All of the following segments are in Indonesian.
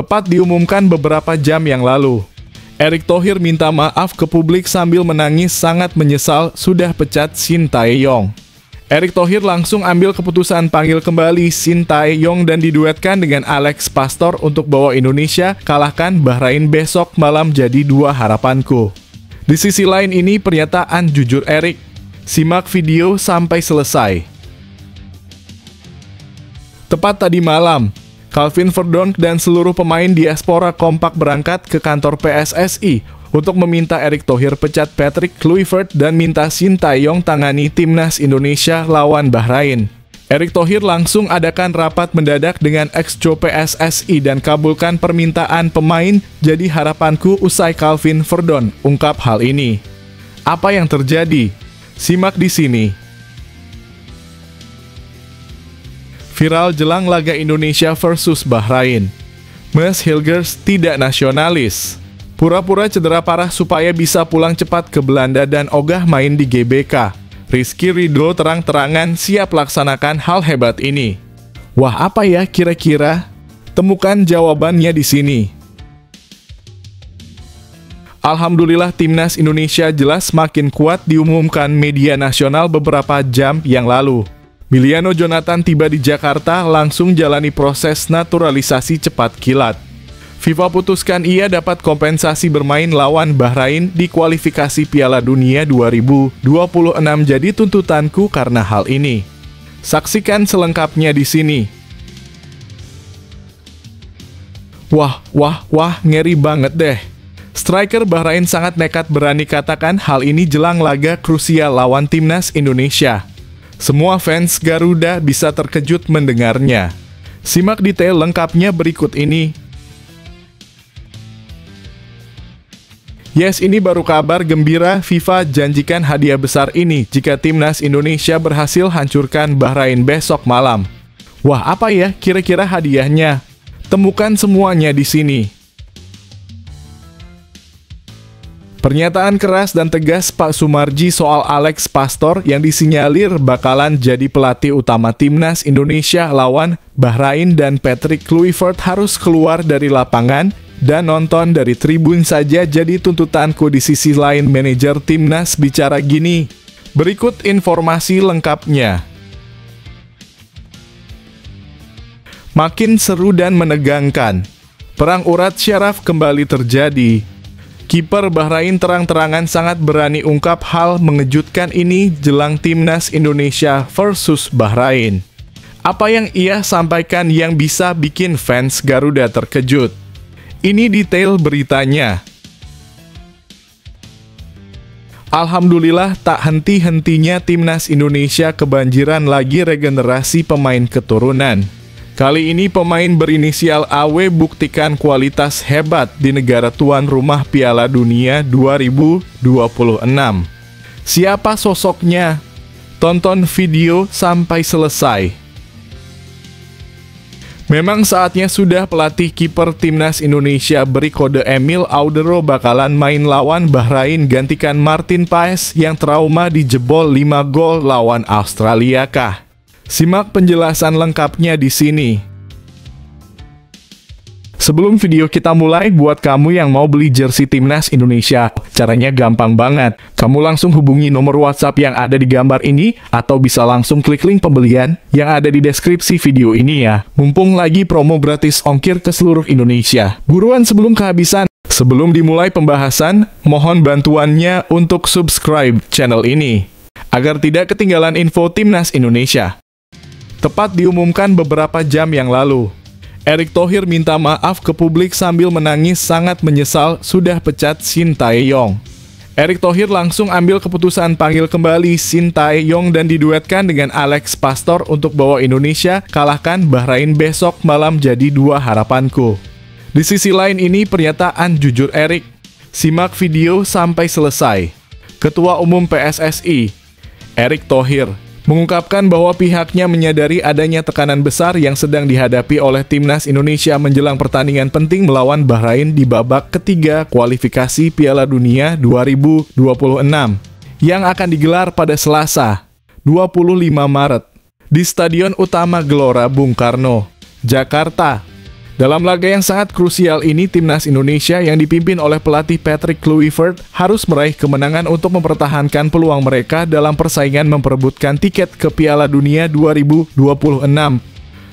tepat diumumkan beberapa jam yang lalu. Erick Thohir minta maaf ke publik sambil menangis sangat menyesal sudah pecat Shin Tae-yong. Erick Thohir langsung ambil keputusan panggil kembali Shin Tae-yong dan diduetkan dengan Alex Pastor untuk bawa Indonesia kalahkan Bahrain besok malam jadi dua harapanku. Di sisi lain ini pernyataan jujur Erick. Simak video sampai selesai. Tepat tadi malam, Calvin Verdonk dan seluruh pemain diaspora kompak berangkat ke kantor PSSI untuk meminta Erick Thohir pecat Patrick Kluivert dan minta Shin Tae-yong tangani timnas Indonesia lawan Bahrain. Erick Thohir langsung adakan rapat mendadak dengan ex-co PSSI dan kabulkan permintaan pemain jadi harapanku usai Calvin Verdonk ungkap hal ini. Apa yang terjadi? Simak di sini. Viral jelang laga Indonesia versus Bahrain. Mas Hilgers tidak nasionalis. Pura-pura cedera parah supaya bisa pulang cepat ke Belanda dan ogah main di GBK. Rizky Ridho terang-terangan siap laksanakan hal hebat ini. Wah, apa ya kira-kira? Temukan jawabannya di sini. Alhamdulillah timnas Indonesia jelas makin kuat diumumkan media nasional beberapa jam yang lalu. Miliano Jonathan tiba di Jakarta langsung jalani proses naturalisasi cepat kilat. FIFA putuskan ia dapat kompensasi bermain lawan Bahrain di kualifikasi Piala Dunia 2026 jadi tuntutanku karena hal ini. Saksikan selengkapnya di sini. Wah, ngeri banget deh. Striker Bahrain sangat nekat berani katakan hal ini jelang laga krusial lawan timnas Indonesia. Semua fans Garuda bisa terkejut mendengarnya. Simak detail lengkapnya berikut ini. Yes, ini baru kabar gembira. FIFA janjikan hadiah besar ini jika timnas Indonesia berhasil hancurkan Bahrain besok malam. Wah, apa ya kira-kira hadiahnya? Temukan semuanya di sini. Pernyataan keras dan tegas Pak Sumarji soal Alex Pastor yang disinyalir bakalan jadi pelatih utama timnas Indonesia lawan Bahrain dan Patrick Kluivert harus keluar dari lapangan dan nonton dari tribun saja jadi tuntutanku. Di sisi lain manajer timnas bicara gini. Berikut informasi lengkapnya. Makin seru dan menegangkan. Perang urat syaraf kembali terjadi. Kiper Bahrain terang-terangan sangat berani ungkap hal mengejutkan ini jelang timnas Indonesia versus Bahrain. Apa yang ia sampaikan yang bisa bikin fans Garuda terkejut? Ini detail beritanya. Alhamdulillah tak henti-hentinya timnas Indonesia kebanjiran lagi regenerasi pemain keturunan. Kali ini pemain berinisial AW buktikan kualitas hebat di negara tuan rumah Piala Dunia 2026. Siapa sosoknya? Tonton video sampai selesai. Memang saatnya sudah pelatih kiper timnas Indonesia beri kode Emil Audero bakalan main lawan Bahrain gantikan Martin Paes yang trauma dijebol 5 gol lawan Australia kah? Simak penjelasan lengkapnya di sini. Sebelum video kita mulai, buat kamu yang mau beli jersey timnas Indonesia, caranya gampang banget. Kamu langsung hubungi nomor WhatsApp yang ada di gambar ini, atau bisa langsung klik link pembelian yang ada di deskripsi video ini ya. Mumpung lagi promo gratis ongkir ke seluruh Indonesia. Buruan sebelum kehabisan. Sebelum dimulai pembahasan, mohon bantuannya untuk subscribe channel ini, agar tidak ketinggalan info timnas Indonesia. Tepat diumumkan beberapa jam yang lalu, Erick Thohir minta maaf ke publik sambil menangis sangat menyesal sudah pecat Shin Tae-yong. Erick Thohir langsung ambil keputusan panggil kembali Shin Tae-yong dan diduetkan dengan Alex Pastor untuk bawa Indonesia kalahkan Bahrain besok malam jadi dua harapanku. Di sisi lain ini pernyataan jujur Erick. Simak video sampai selesai. Ketua Umum PSSI, Erick Thohir, mengungkapkan bahwa pihaknya menyadari adanya tekanan besar yang sedang dihadapi oleh timnas Indonesia menjelang pertandingan penting melawan Bahrain di babak ketiga kualifikasi Piala Dunia 2026 yang akan digelar pada Selasa, 25 Maret di Stadion Utama Gelora Bung Karno, Jakarta. Dalam laga yang sangat krusial ini, timnas Indonesia yang dipimpin oleh pelatih Patrick Kluivert harus meraih kemenangan untuk mempertahankan peluang mereka dalam persaingan memperebutkan tiket ke Piala Dunia 2026.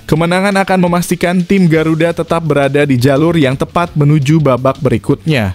Kemenangan akan memastikan tim Garuda tetap berada di jalur yang tepat menuju babak berikutnya.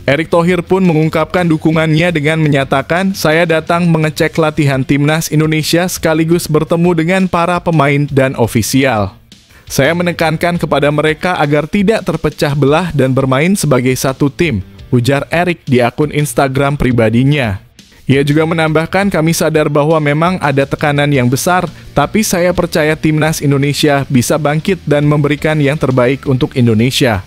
Erick Thohir pun mengungkapkan dukungannya dengan menyatakan, "Saya datang mengecek latihan timnas Indonesia sekaligus bertemu dengan para pemain dan ofisial. Saya menekankan kepada mereka agar tidak terpecah belah dan bermain sebagai satu tim," ujar Erick di akun Instagram pribadinya. Ia juga menambahkan, "Kami sadar bahwa memang ada tekanan yang besar, tapi saya percaya timnas Indonesia bisa bangkit dan memberikan yang terbaik untuk Indonesia."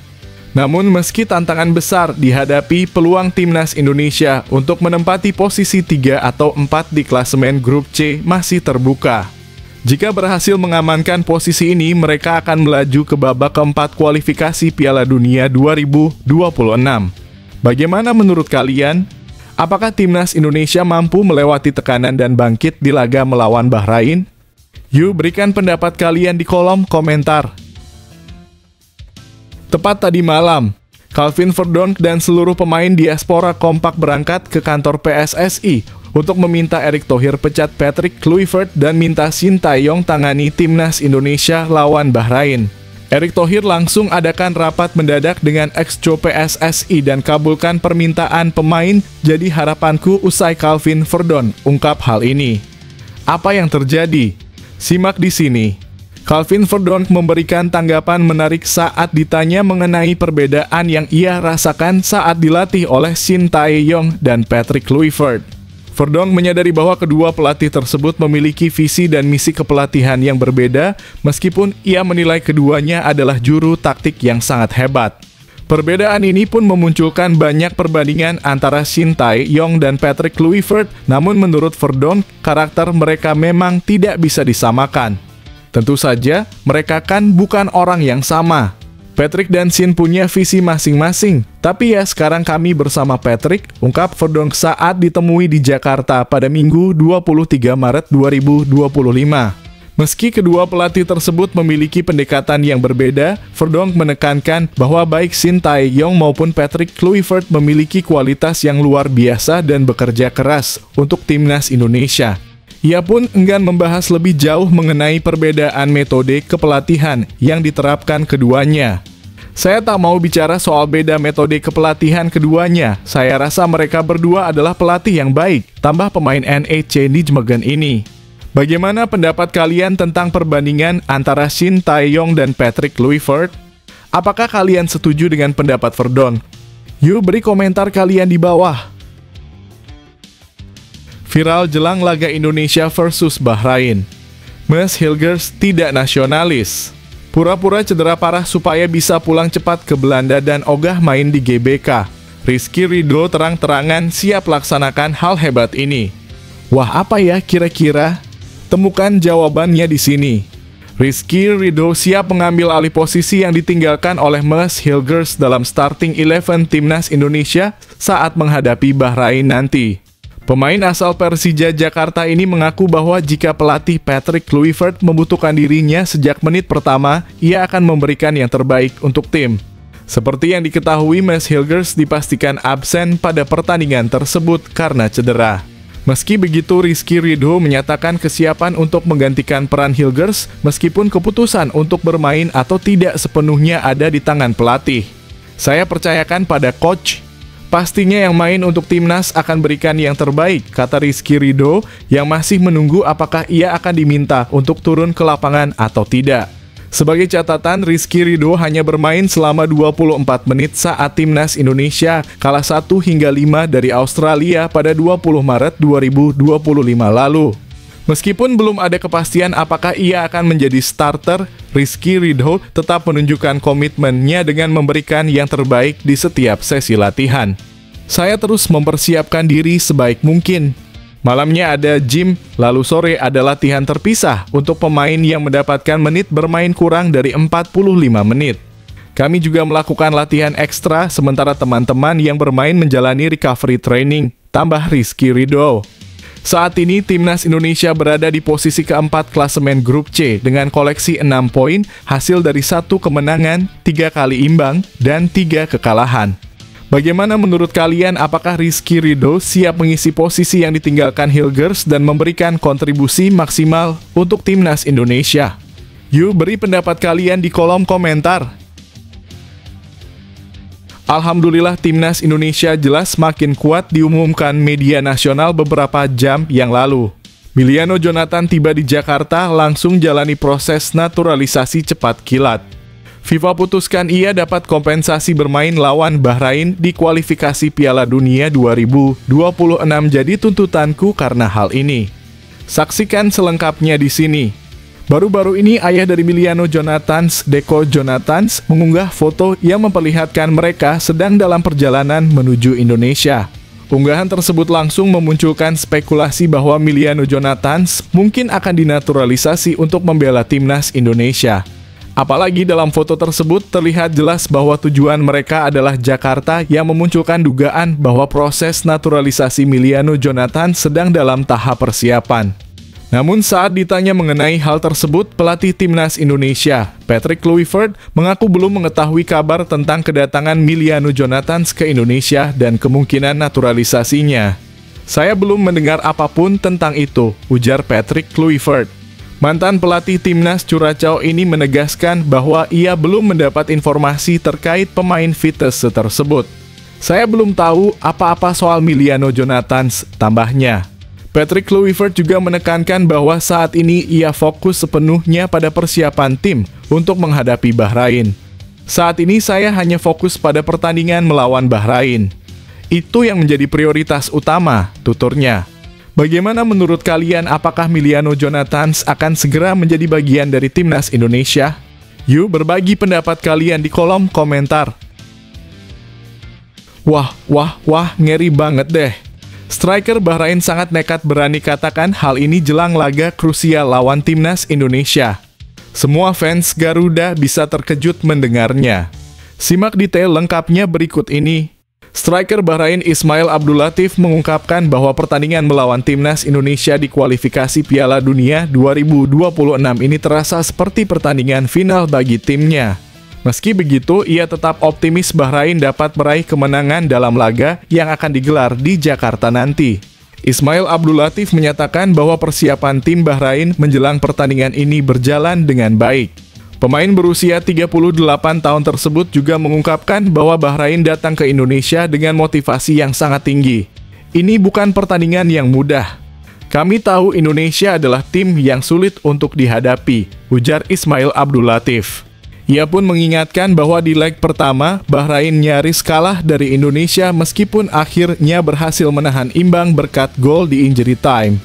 Namun meski tantangan besar dihadapi, peluang timnas Indonesia untuk menempati posisi 3 atau 4 di klasemen grup C masih terbuka. Jika berhasil mengamankan posisi ini, mereka akan melaju ke babak keempat kualifikasi Piala Dunia 2026. Bagaimana menurut kalian? Apakah timnas Indonesia mampu melewati tekanan dan bangkit di laga melawan Bahrain? Yuk berikan pendapat kalian di kolom komentar. Tepat tadi malam, Calvin Verdonk dan seluruh pemain diaspora kompak berangkat ke kantor PSSI untuk meminta Erick Thohir pecat Patrick Kluivert dan minta Shin Tae-yong tangani timnas Indonesia lawan Bahrain. Erick Thohir langsung adakan rapat mendadak dengan ex-co PSSI dan kabulkan permintaan pemain. Jadi harapanku usai Calvin Verdonk ungkap hal ini. Apa yang terjadi? Simak di sini. Calvin Verdonk memberikan tanggapan menarik saat ditanya mengenai perbedaan yang ia rasakan saat dilatih oleh Shin Tae-yong dan Patrick Kluivert. Verdonk menyadari bahwa kedua pelatih tersebut memiliki visi dan misi kepelatihan yang berbeda, meskipun ia menilai keduanya adalah juru taktik yang sangat hebat. Perbedaan ini pun memunculkan banyak perbandingan antara Shin Tae-yong dan Patrick Kluivert, namun menurut Verdonk, karakter mereka memang tidak bisa disamakan. Tentu saja, mereka kan bukan orang yang sama. Patrick dan Shin punya visi masing-masing, tapi ya sekarang kami bersama Patrick, ungkap Verdonk saat ditemui di Jakarta pada Minggu 23 Maret 2025. Meski kedua pelatih tersebut memiliki pendekatan yang berbeda, Verdonk menekankan bahwa baik Shin Tae-yong maupun Patrick Kluivert memiliki kualitas yang luar biasa dan bekerja keras untuk timnas Indonesia. Ia pun enggan membahas lebih jauh mengenai perbedaan metode kepelatihan yang diterapkan keduanya. Saya tak mau bicara soal beda metode kepelatihan keduanya. Saya rasa mereka berdua adalah pelatih yang baik, tambah pemain NEC Nijmegen ini. Bagaimana pendapat kalian tentang perbandingan antara Shin Tae-yong dan Patrick Kluivert? Apakah kalian setuju dengan pendapat Verdonk? Yuk beri komentar kalian di bawah. Viral jelang laga Indonesia versus Bahrain. Mas Hilgers tidak nasionalis. Pura-pura cedera parah supaya bisa pulang cepat ke Belanda dan ogah main di GBK. Rizky Ridho terang-terangan siap laksanakan hal hebat ini. Wah, apa ya kira-kira? Temukan jawabannya di sini. Rizky Ridho siap mengambil alih posisi yang ditinggalkan oleh Mas Hilgers dalam starting 11 timnas Indonesia saat menghadapi Bahrain nanti. Pemain asal Persija Jakarta ini mengaku bahwa jika pelatih Patrick Kluivert membutuhkan dirinya sejak menit pertama, ia akan memberikan yang terbaik untuk tim. Seperti yang diketahui, Mas Hilgers dipastikan absen pada pertandingan tersebut karena cedera. Meski begitu, Rizky Ridho menyatakan kesiapan untuk menggantikan peran Hilgers, meskipun keputusan untuk bermain atau tidak sepenuhnya ada di tangan pelatih. Saya percayakan pada coach. Pastinya yang main untuk timnas akan berikan yang terbaik, kata Rizky Ridho yang masih menunggu apakah ia akan diminta untuk turun ke lapangan atau tidak. Sebagai catatan, Rizky Ridho hanya bermain selama 24 menit saat timnas Indonesia kalah 1 hingga 5 dari Australia pada 20 Maret 2025 lalu. Meskipun belum ada kepastian apakah ia akan menjadi starter, Rizky Ridho tetap menunjukkan komitmennya dengan memberikan yang terbaik di setiap sesi latihan. Saya terus mempersiapkan diri sebaik mungkin. Malamnya ada gym, lalu sore ada latihan terpisah untuk pemain yang mendapatkan menit bermain kurang dari 45 menit. Kami juga melakukan latihan ekstra sementara teman-teman yang bermain menjalani recovery training, tambah Rizky Ridho. Saat ini, Timnas Indonesia berada di posisi keempat klasemen grup C dengan koleksi 6 poin, hasil dari 1 kemenangan, 3 kali imbang, dan 3 kekalahan. Bagaimana menurut kalian, apakah Rizky Ridho siap mengisi posisi yang ditinggalkan Hilgers dan memberikan kontribusi maksimal untuk Timnas Indonesia? Yuk beri pendapat kalian di kolom komentar. Alhamdulillah, Timnas Indonesia jelas makin kuat diumumkan media nasional beberapa jam yang lalu. Miliano Jonathan tiba di Jakarta langsung jalani proses naturalisasi cepat kilat. FIFA putuskan ia dapat kompensasi bermain lawan Bahrain di kualifikasi Piala Dunia 2026, jadi tuntutanku karena hal ini. Saksikan selengkapnya di sini. Baru-baru ini ayah dari Miliano Jonathans, Deco Jonathans, mengunggah foto yang memperlihatkan mereka sedang dalam perjalanan menuju Indonesia. Unggahan tersebut langsung memunculkan spekulasi bahwa Miliano Jonathans mungkin akan dinaturalisasi untuk membela Timnas Indonesia. Apalagi dalam foto tersebut terlihat jelas bahwa tujuan mereka adalah Jakarta, yang memunculkan dugaan bahwa proses naturalisasi Miliano Jonathans sedang dalam tahap persiapan. Namun saat ditanya mengenai hal tersebut, pelatih Timnas Indonesia, Patrick Kluivert, mengaku belum mengetahui kabar tentang kedatangan Miliano Jonathans ke Indonesia dan kemungkinan naturalisasinya. Saya belum mendengar apapun tentang itu, ujar Patrick Kluivert. Mantan pelatih Timnas Curaçao ini menegaskan bahwa ia belum mendapat informasi terkait pemain Vitesse tersebut. Saya belum tahu apa-apa soal Miliano Jonathans, tambahnya. Patrick Kluivert juga menekankan bahwa saat ini ia fokus sepenuhnya pada persiapan tim untuk menghadapi Bahrain. Saat ini saya hanya fokus pada pertandingan melawan Bahrain. Itu yang menjadi prioritas utama, tuturnya. Bagaimana menurut kalian, apakah Miliano Jonathans akan segera menjadi bagian dari Timnas Indonesia? Yuk berbagi pendapat kalian di kolom komentar. Wah, ngeri banget deh. Striker Bahrain sangat nekat berani katakan hal ini jelang laga krusial lawan Timnas Indonesia. Semua fans Garuda bisa terkejut mendengarnya. Simak detail lengkapnya berikut ini. Striker Bahrain Ismail Abdulatif mengungkapkan bahwa pertandingan melawan Timnas Indonesia di kualifikasi Piala Dunia 2026 ini terasa seperti pertandingan final bagi timnya. Meski begitu, ia tetap optimis Bahrain dapat meraih kemenangan dalam laga yang akan digelar di Jakarta nanti. Ismail Abdulatif menyatakan bahwa persiapan tim Bahrain menjelang pertandingan ini berjalan dengan baik. Pemain berusia 38 tahun tersebut juga mengungkapkan bahwa Bahrain datang ke Indonesia dengan motivasi yang sangat tinggi. Ini bukan pertandingan yang mudah. Kami tahu Indonesia adalah tim yang sulit untuk dihadapi, ujar Ismail Abdulatif. Ia pun mengingatkan bahwa di leg pertama, Bahrain nyaris kalah dari Indonesia meskipun akhirnya berhasil menahan imbang berkat gol di injury time.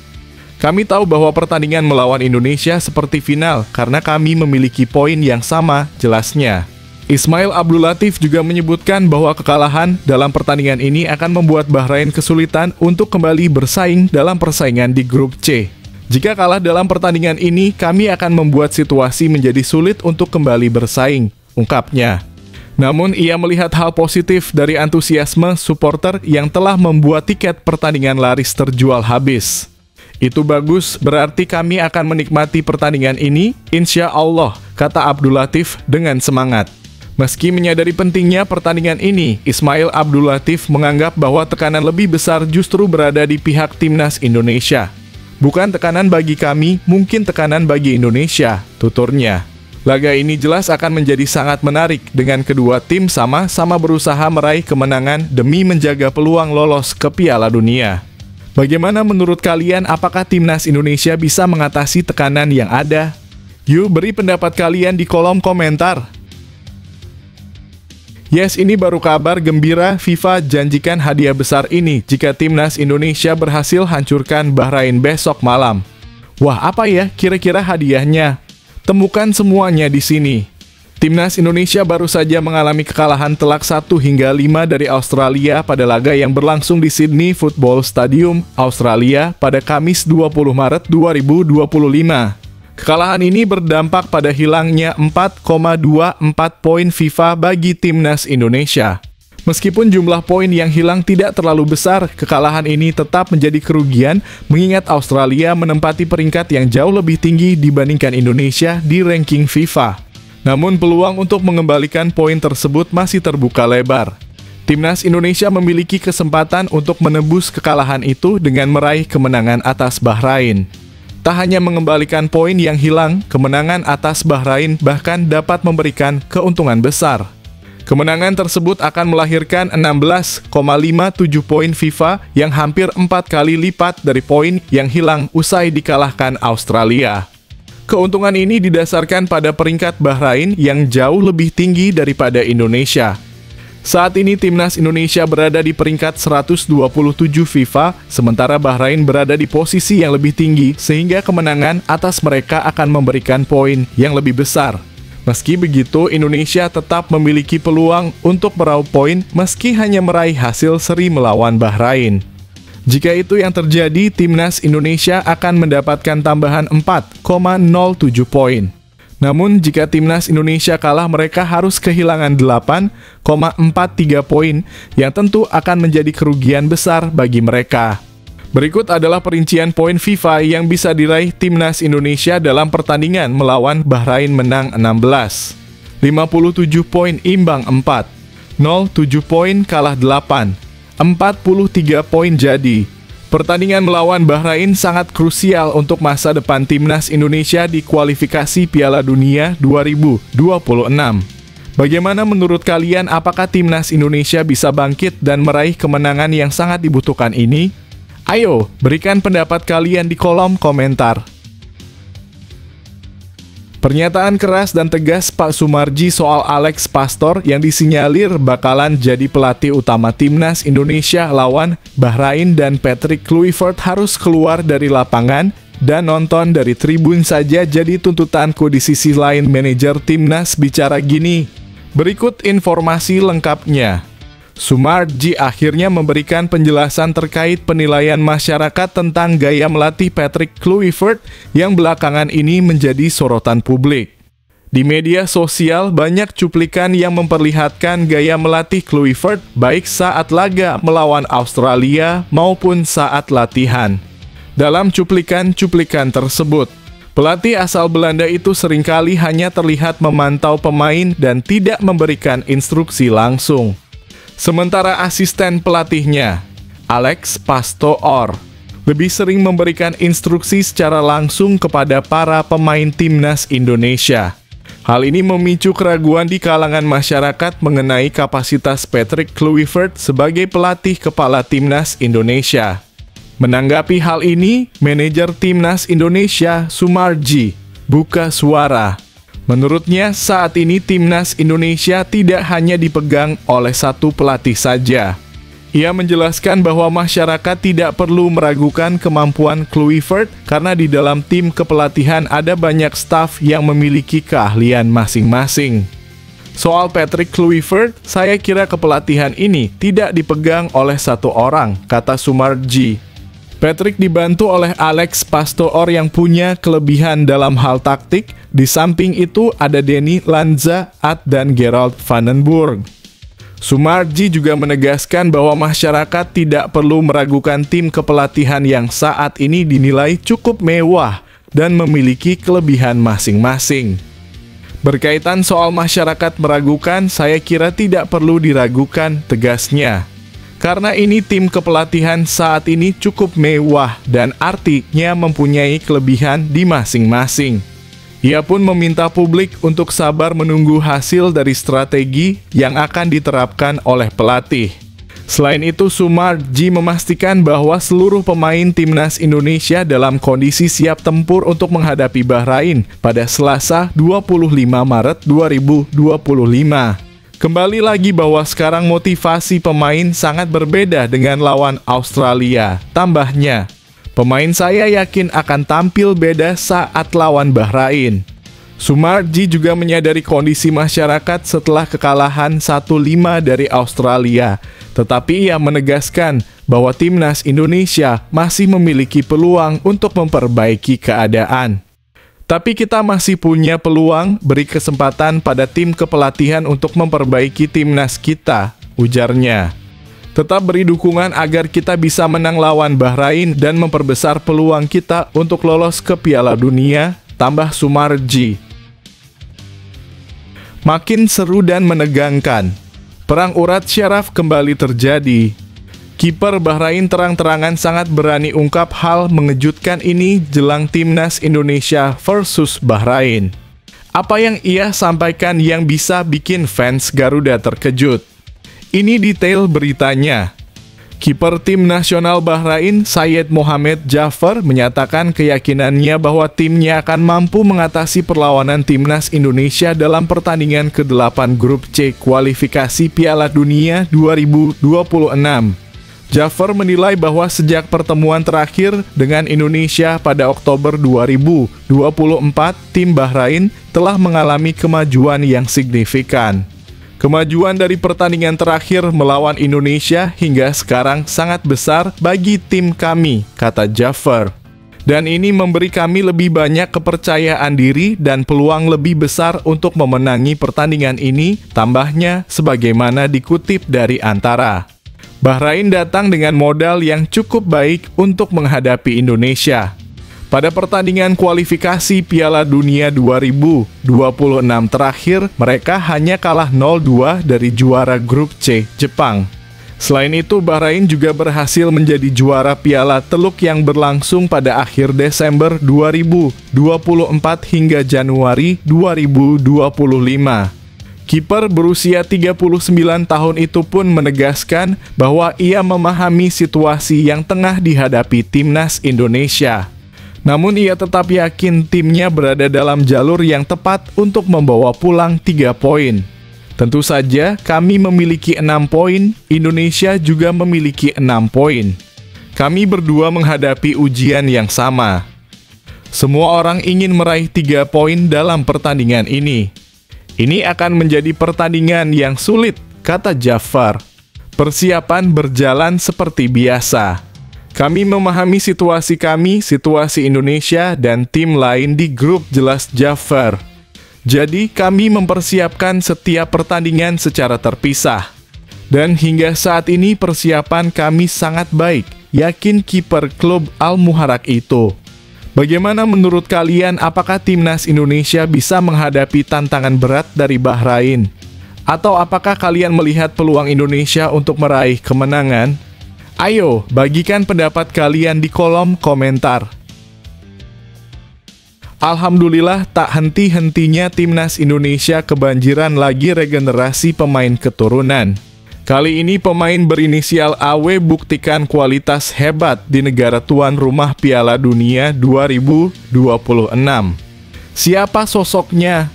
Kami tahu bahwa pertandingan melawan Indonesia seperti final karena kami memiliki poin yang sama, jelasnya. Ismail Abdulatif juga menyebutkan bahwa kekalahan dalam pertandingan ini akan membuat Bahrain kesulitan untuk kembali bersaing dalam persaingan di grup C. Jika kalah dalam pertandingan ini, kami akan membuat situasi menjadi sulit untuk kembali bersaing, ungkapnya. Namun, ia melihat hal positif dari antusiasme supporter yang telah membuat tiket pertandingan laris terjual habis. Itu bagus, berarti kami akan menikmati pertandingan ini, insya Allah, kata Abdulatif dengan semangat. Meski menyadari pentingnya pertandingan ini, Ismail Abdulatif menganggap bahwa tekanan lebih besar justru berada di pihak Timnas Indonesia. Bukan tekanan bagi kami, mungkin tekanan bagi Indonesia, tuturnya. Laga ini jelas akan menjadi sangat menarik dengan kedua tim sama-sama berusaha meraih kemenangan demi menjaga peluang lolos ke Piala Dunia. Bagaimana menurut kalian, apakah Timnas Indonesia bisa mengatasi tekanan yang ada? Yuk beri pendapat kalian di kolom komentar. Yes, ini baru kabar gembira. FIFA janjikan hadiah besar ini jika Timnas Indonesia berhasil hancurkan Bahrain besok malam. Wah, apa ya kira-kira hadiahnya? Temukan semuanya di sini. Timnas Indonesia baru saja mengalami kekalahan telak 1-5 dari Australia pada laga yang berlangsung di Sydney Football Stadium, Australia pada Kamis 20 Maret 2025. Kekalahan ini berdampak pada hilangnya 4,24 poin FIFA bagi Timnas Indonesia. Meskipun jumlah poin yang hilang tidak terlalu besar, kekalahan ini tetap menjadi kerugian mengingat Australia menempati peringkat yang jauh lebih tinggi dibandingkan Indonesia di ranking FIFA. Namun peluang untuk mengembalikan poin tersebut masih terbuka lebar. Timnas Indonesia memiliki kesempatan untuk menebus kekalahan itu dengan meraih kemenangan atas Bahrain. Tak hanya mengembalikan poin yang hilang, kemenangan atas Bahrain bahkan dapat memberikan keuntungan besar. Kemenangan tersebut akan melahirkan 16,57 poin FIFA yang hampir 4 kali lipat dari poin yang hilang usai dikalahkan Australia. Keuntungan ini didasarkan pada peringkat Bahrain yang jauh lebih tinggi daripada Indonesia. Saat ini Timnas Indonesia berada di peringkat 127 FIFA, sementara Bahrain berada di posisi yang lebih tinggi sehingga kemenangan atas mereka akan memberikan poin yang lebih besar. Meski begitu, Indonesia tetap memiliki peluang untuk meraup poin meski hanya meraih hasil seri melawan Bahrain. Jika itu yang terjadi, Timnas Indonesia akan mendapatkan tambahan 4,07 poin. Namun, jika Timnas Indonesia kalah, mereka harus kehilangan 8,43 poin yang tentu akan menjadi kerugian besar bagi mereka. Berikut adalah perincian poin FIFA yang bisa diraih Timnas Indonesia dalam pertandingan melawan Bahrain menang 16. 57 poin imbang 4. 07 poin kalah 8. 43 poin jadi. Pertandingan melawan Bahrain sangat krusial untuk masa depan Timnas Indonesia di kualifikasi Piala Dunia 2026. Bagaimana menurut kalian, apakah Timnas Indonesia bisa bangkit dan meraih kemenangan yang sangat dibutuhkan ini? Ayo, berikan pendapat kalian di kolom komentar. Pernyataan keras dan tegas Pak Soemarji soal Alex Pastoor yang disinyalir bakalan jadi pelatih utama Timnas Indonesia lawan Bahrain dan Patrick Kluivert harus keluar dari lapangan dan nonton dari tribun saja jadi tuntutanku. Di sisi lain, manajer Timnas bicara gini. Berikut informasi lengkapnya. Soemarji akhirnya memberikan penjelasan terkait penilaian masyarakat tentang gaya melatih Patrick Kluivert yang belakangan ini menjadi sorotan publik. Di media sosial banyak cuplikan yang memperlihatkan gaya melatih Kluivert baik saat laga melawan Australia maupun saat latihan. Dalam cuplikan-cuplikan tersebut, pelatih asal Belanda itu seringkali hanya terlihat memantau pemain dan tidak memberikan instruksi langsung. Sementara asisten pelatihnya, Alex Pastoor, lebih sering memberikan instruksi secara langsung kepada para pemain Timnas Indonesia. Hal ini memicu keraguan di kalangan masyarakat mengenai kapasitas Patrick Kluivert sebagai pelatih kepala Timnas Indonesia. Menanggapi hal ini, manajer Timnas Indonesia, Soemarji, buka suara. Menurutnya, saat ini Timnas Indonesia tidak hanya dipegang oleh satu pelatih saja. Ia menjelaskan bahwa masyarakat tidak perlu meragukan kemampuan Kluivert karena di dalam tim kepelatihan ada banyak staf yang memiliki keahlian masing-masing. Soal Patrick Kluivert, saya kira kepelatihan ini tidak dipegang oleh satu orang, kata Soemarji. Patrick dibantu oleh Alex Pastoor yang punya kelebihan dalam hal taktik. Di samping itu ada Denny Lanza dan Gerald Vandenburg. Soemarji juga menegaskan bahwa masyarakat tidak perlu meragukan tim kepelatihan yang saat ini dinilai cukup mewah dan memiliki kelebihan masing-masing. Berkaitan soal masyarakat meragukan, saya kira tidak perlu diragukan, tegasnya. Karena ini tim kepelatihan saat ini cukup mewah dan artinya mempunyai kelebihan di masing-masing. Ia pun meminta publik untuk sabar menunggu hasil dari strategi yang akan diterapkan oleh pelatih. Selain itu, Soemarji memastikan bahwa seluruh pemain Timnas Indonesia dalam kondisi siap tempur untuk menghadapi Bahrain pada Selasa 25 Maret 2025. Kembali lagi bahwa sekarang motivasi pemain sangat berbeda dengan lawan Australia. Tambahnya, pemain saya yakin akan tampil beda saat lawan Bahrain. Soemarji juga menyadari kondisi masyarakat setelah kekalahan 1-5 dari Australia. Tetapi ia menegaskan bahwa Timnas Indonesia masih memiliki peluang untuk memperbaiki keadaan. Tapi kita masih punya peluang, beri kesempatan pada tim kepelatihan untuk memperbaiki timnas kita, ujarnya. Tetap beri dukungan agar kita bisa menang lawan Bahrain dan memperbesar peluang kita untuk lolos ke Piala Dunia, tambah Sumarji. Makin seru dan menegangkan. Perang urat syaraf kembali terjadi. Kiper Bahrain terang-terangan sangat berani ungkap hal mengejutkan ini jelang Timnas Indonesia versus Bahrain. Apa yang ia sampaikan yang bisa bikin fans Garuda terkejut? Ini detail beritanya. Kiper tim nasional Bahrain, Syed Mohamed Jafar, menyatakan keyakinannya bahwa timnya akan mampu mengatasi perlawanan Timnas Indonesia dalam pertandingan ke-8 Grup C kualifikasi Piala Dunia 2026. Jafar menilai bahwa sejak pertemuan terakhir dengan Indonesia pada Oktober 2024, tim Bahrain telah mengalami kemajuan yang signifikan. Kemajuan dari pertandingan terakhir melawan Indonesia hingga sekarang sangat besar bagi tim kami, kata Jafar. Dan ini memberi kami lebih banyak kepercayaan diri dan peluang lebih besar untuk memenangi pertandingan ini, tambahnya sebagaimana dikutip dari Antara. Bahrain datang dengan modal yang cukup baik untuk menghadapi Indonesia. Pada pertandingan kualifikasi Piala Dunia 2026 terakhir, mereka hanya kalah 0-2 dari juara Grup C, Jepang. Selain itu, Bahrain juga berhasil menjadi juara Piala Teluk yang berlangsung pada akhir Desember 2024 hingga Januari 2025. Kiper berusia 39 tahun itu pun menegaskan bahwa ia memahami situasi yang tengah dihadapi Timnas Indonesia. Namun ia tetap yakin timnya berada dalam jalur yang tepat untuk membawa pulang 3 poin. Tentu saja kami memiliki 6 poin, Indonesia juga memiliki 6 poin. Kami berdua menghadapi ujian yang sama. Semua orang ingin meraih 3 poin dalam pertandingan ini. Ini akan menjadi pertandingan yang sulit, kata Jafar. Persiapan berjalan seperti biasa. Kami memahami situasi kami, situasi Indonesia, dan tim lain di grup, jelas Jafar. Jadi, kami mempersiapkan setiap pertandingan secara terpisah. Dan hingga saat ini persiapan kami sangat baik, yakin kiper klub Al-Muharrak itu. Bagaimana menurut kalian, apakah Timnas Indonesia bisa menghadapi tantangan berat dari Bahrain? Atau apakah kalian melihat peluang Indonesia untuk meraih kemenangan? Ayo, bagikan pendapat kalian di kolom komentar. Alhamdulillah, tak henti-hentinya Timnas Indonesia kebanjiran lagi regenerasi pemain keturunan. Kali ini pemain berinisial AW buktikan kualitas hebat di negara tuan rumah Piala Dunia 2026. Siapa sosoknya?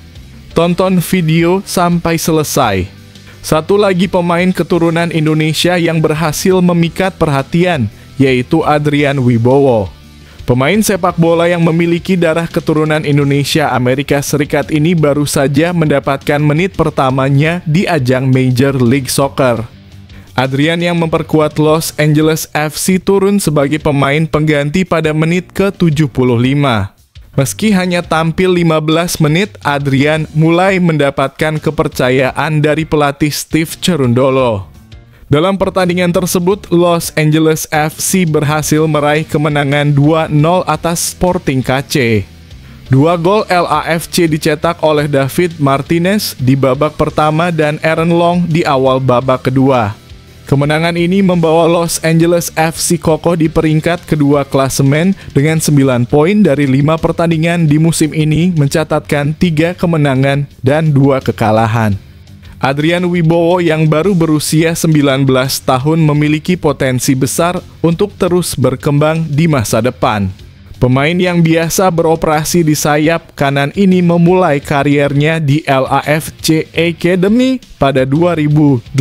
Tonton video sampai selesai. Satu lagi pemain keturunan Indonesia yang berhasil memikat perhatian, yaitu Adrian Wibowo. Pemain sepak bola yang memiliki darah keturunan Indonesia Amerika Serikat ini baru saja mendapatkan menit pertamanya di ajang Major League Soccer. Adrian yang memperkuat Los Angeles FC turun sebagai pemain pengganti pada menit ke-75. Meski hanya tampil 15 menit, Adrian mulai mendapatkan kepercayaan dari pelatih Steve Cherundolo. Dalam pertandingan tersebut, Los Angeles FC berhasil meraih kemenangan 2-0 atas Sporting KC. 2 gol LAFC dicetak oleh David Martinez di babak pertama dan Aaron Long di awal babak kedua. Kemenangan ini membawa Los Angeles FC kokoh di peringkat kedua klasemen dengan 9 poin dari 5 pertandingan di musim ini, mencatatkan 3 kemenangan dan 2 kekalahan. Adrian Wibowo yang baru berusia 19 tahun memiliki potensi besar untuk terus berkembang di masa depan. Pemain yang biasa beroperasi di sayap kanan ini memulai kariernya di LAFC Academy pada 2018.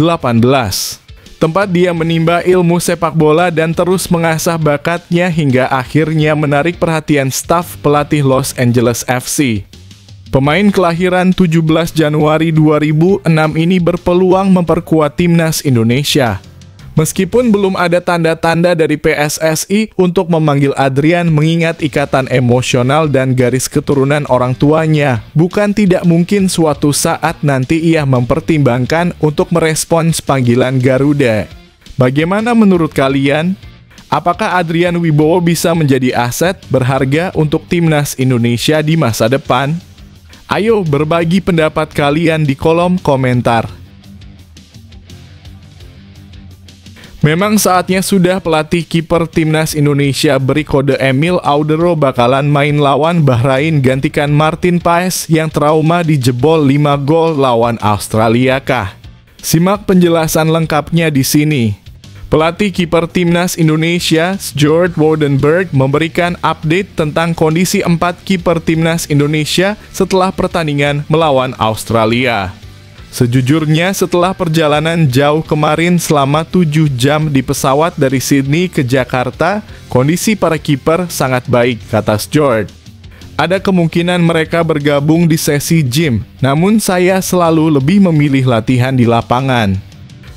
Tempat dia menimba ilmu sepak bola dan terus mengasah bakatnya hingga akhirnya menarik perhatian staf pelatih Los Angeles FC. Pemain kelahiran 17 Januari 2006 ini berpeluang memperkuat Timnas Indonesia. Meskipun belum ada tanda-tanda dari PSSI untuk memanggil Adrian mengingat ikatan emosional dan garis keturunan orang tuanya, bukan tidak mungkin suatu saat nanti ia mempertimbangkan untuk merespons panggilan Garuda. Bagaimana menurut kalian? Apakah Adrian Wibowo bisa menjadi aset berharga untuk timnas Indonesia di masa depan? Ayo berbagi pendapat kalian di kolom komentar. Memang saatnya sudah pelatih kiper timnas Indonesia beri kode Emil Audero bakalan main lawan Bahrain gantikan Martin Paes yang trauma dijebol 5 gol lawan Australia kah? Simak penjelasan lengkapnya di sini. Pelatih kiper timnas Indonesia, Sjoerd Woerdenberg, memberikan update tentang kondisi 4 kiper timnas Indonesia setelah pertandingan melawan Australia. Sejujurnya setelah perjalanan jauh kemarin selama 7 jam di pesawat dari Sydney ke Jakarta, kondisi para kiper sangat baik, kata Sjoerd. Ada kemungkinan mereka bergabung di sesi gym, namun saya selalu lebih memilih latihan di lapangan.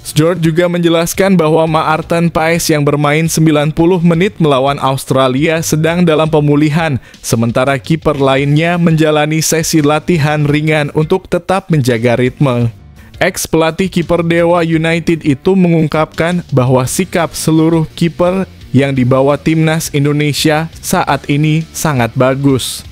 Sjoerd juga menjelaskan bahwa Maarten Paes yang bermain 90 menit melawan Australia sedang dalam pemulihan, sementara kiper lainnya menjalani sesi latihan ringan untuk tetap menjaga ritme. Ex-pelatih kiper Dewa United itu mengungkapkan bahwa sikap seluruh kiper yang dibawa timnas Indonesia saat ini sangat bagus.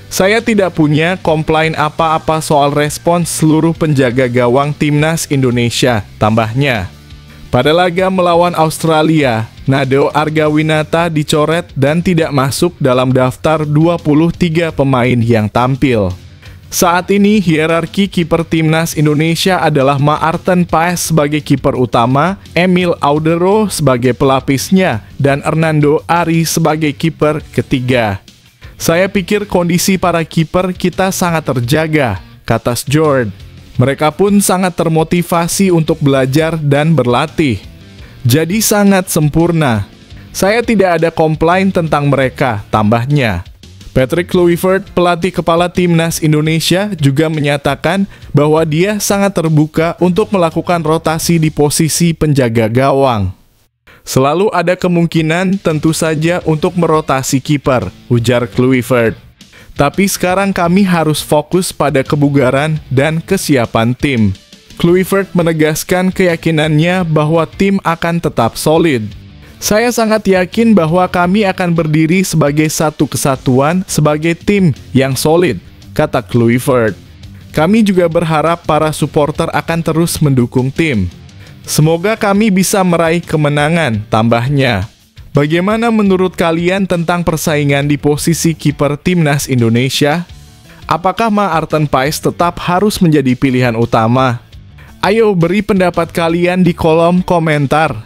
Saya tidak punya komplain apa-apa soal respons seluruh penjaga gawang timnas Indonesia, tambahnya. Pada laga melawan Australia, Nadeo Argawinata dicoret dan tidak masuk dalam daftar 23 pemain yang tampil. Saat ini hierarki kiper timnas Indonesia adalah Maarten Paes sebagai kiper utama, Emil Audero sebagai pelapisnya, dan Hernando Ari sebagai kiper ketiga. Saya pikir kondisi para kiper kita sangat terjaga, kata Sjoerd. Mereka pun sangat termotivasi untuk belajar dan berlatih. Jadi sangat sempurna. Saya tidak ada komplain tentang mereka, tambahnya. Patrick Kluivert, pelatih kepala timnas Indonesia, juga menyatakan bahwa dia sangat terbuka untuk melakukan rotasi di posisi penjaga gawang. Selalu ada kemungkinan tentu saja untuk merotasi kiper, ujar Kluivert. Tapi sekarang kami harus fokus pada kebugaran dan kesiapan tim. Kluivert menegaskan keyakinannya bahwa tim akan tetap solid. Saya sangat yakin bahwa kami akan berdiri sebagai satu kesatuan sebagai tim yang solid, kata Kluivert. Kami juga berharap para supporter akan terus mendukung tim. Semoga kami bisa meraih kemenangan, tambahnya. Bagaimana menurut kalian tentang persaingan di posisi kiper timnas Indonesia? Apakah Maarten Paes tetap harus menjadi pilihan utama? Ayo beri pendapat kalian di kolom komentar.